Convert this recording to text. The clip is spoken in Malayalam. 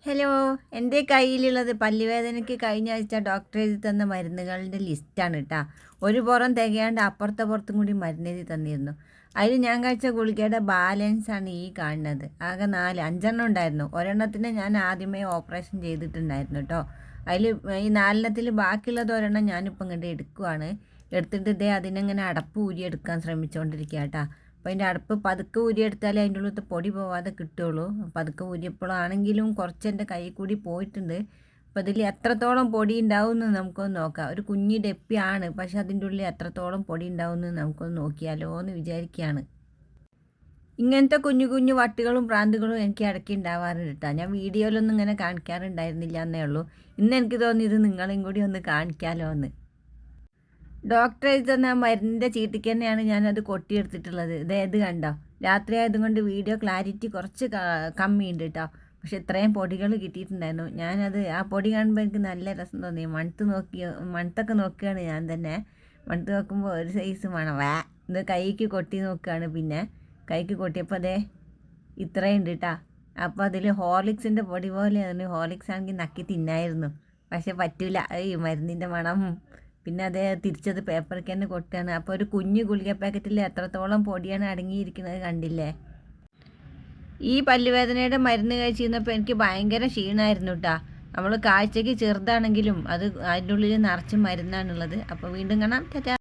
ഹലോ, എൻ്റെ കയ്യിലുള്ളത് പല്ലുവേദനയ്ക്ക് കഴിഞ്ഞ ആഴ്ച ഡോക്ടർ എഴുതി തന്ന മരുന്നുകളുടെ ലിസ്റ്റാണ് കേട്ടോ. ഒരു പുറം തികയാണ്ട് പുറത്തും കൂടി മരുന്ന് എഴുതി തന്നിരുന്നു. അതിൽ ഞാൻ കഴിച്ച ഗുളികയുടെ ബാലൻസ് ആണ് ഈ കാണുന്നത്. ആകെ 5 ഉണ്ടായിരുന്നു. ഒരെണ്ണത്തിന് ഞാൻ ആദ്യമേ ഓപ്പറേഷൻ ചെയ്തിട്ടുണ്ടായിരുന്നു കേട്ടോ. അതിൽ ഈ 4 ബാക്കിയുള്ളത് ഒരെണ്ണം ഞാനിപ്പോൾ ഇങ്ങോട്ട് എടുക്കുവാണ്. എടുത്തിട്ട് അതിനെങ്ങനെ അടപ്പ് ഊരിയെടുക്കാൻ ശ്രമിച്ചുകൊണ്ടിരിക്കുക കേട്ടോ. അപ്പോൾ അതിൻ്റെ അടുപ്പ് പതുക്കെ ഊരിയെടുത്താലേ അതിൻ്റെ ഉള്ളിലത്തെ പൊടി പോവാതെ കിട്ടുള്ളൂ. പതുക്കെ ഊരിയപ്പോഴാണെങ്കിലും കുറച്ച് എൻ്റെ കൈ കൂടി പോയിട്ടുണ്ട്. അപ്പോൾ ഇതിൽ എത്രത്തോളം പൊടി ഉണ്ടാവുമെന്ന് നമുക്കൊന്ന് നോക്കാം. ഒരു കുഞ്ഞി ഡെപ്പിയാണ്, പക്ഷെ അതിൻ്റെ ഉള്ളിൽ എത്രത്തോളം പൊടി ഉണ്ടാവുമെന്ന് നമുക്കൊന്ന് നോക്കിയാലോ എന്ന് വിചാരിക്കുകയാണ്. ഇങ്ങനത്തെ കുഞ്ഞു കുഞ്ഞു വട്ടുകളും പ്രാന്തുകളും എനിക്ക് ഇടയ്ക്ക് ഉണ്ടാവാറുണ്ട് കേട്ടോ. ഞാൻ വീഡിയോയിലൊന്നും ഇങ്ങനെ കാണിക്കാറുണ്ടായിരുന്നില്ല എന്നേ ഉള്ളൂ. ഇന്ന് എനിക്ക് തോന്നി ഇത് നിങ്ങളെയും കൂടി ഒന്ന് കാണിക്കാമല്ലോ എന്ന്. ഡോക്ടർ എഴുതി തന്ന മരുന്നിൻ്റെ ചീട്ടിക്ക് തന്നെയാണ് ഞാനത് കൊട്ടിയെടുത്തിട്ടുള്ളത്. ഇത് കണ്ടോ, രാത്രി ആയതുകൊണ്ട് വീഡിയോ ക്ലാരിറ്റി കുറച്ച് കമ്മിയുണ്ട് കേട്ടോ. പക്ഷെ ഇത്രയും പൊടികൾ കിട്ടിയിട്ടുണ്ടായിരുന്നു. ഞാനത് ആ പൊടി കാണുമ്പോൾ എനിക്ക് നല്ല രസം തോന്നി. മണത്തൊക്കെ നോക്കുകയാണ് ഞാൻ തന്നെ. മണത്ത് നോക്കുമ്പോൾ ഒരു സൈസ് മണം ഇത് കൈക്ക് കൊട്ടി നോക്കുകയാണ്. പിന്നെ കൈക്ക് കൊട്ടിയപ്പോൾ ഇത്രയുണ്ട് കേട്ടോ. അപ്പോൾ അതിൽ ഹോർലിക്സിൻ്റെ പൊടി പോലെയാണ്. ഹോർലിക്സ് ആണെങ്കിൽ നക്കി തിന്നായിരുന്നു, പക്ഷെ പറ്റില്ല, ഈ മരുന്നിൻ്റെ മണം. പിന്നെ തിരിച്ചത് പേപ്പറിൽ തന്നെ കൊട്ടുകയാണ്. അപ്പോൾ ഒരു കുഞ്ഞു ഗുളിക പാക്കറ്റിൽ എത്രത്തോളം പൊടിയാണ് അടങ്ങിയിരിക്കുന്നത് കണ്ടില്ലേ. ഈ പല്ലുവേദനയുടെ മരുന്ന് കഴിച്ചിരുന്നപ്പോൾ എനിക്ക് ഭയങ്കര ക്ഷീണമായിരുന്നു കേട്ടോ. നമ്മൾ കാഴ്ചയ്ക്ക് ചെറുതാണെങ്കിലും അതിൻ്റെ ഉള്ളിൽ നിറച്ചും മരുന്നാണുള്ളത്. അപ്പോൾ വീണ്ടും കാണാം. ടാറ്റാ.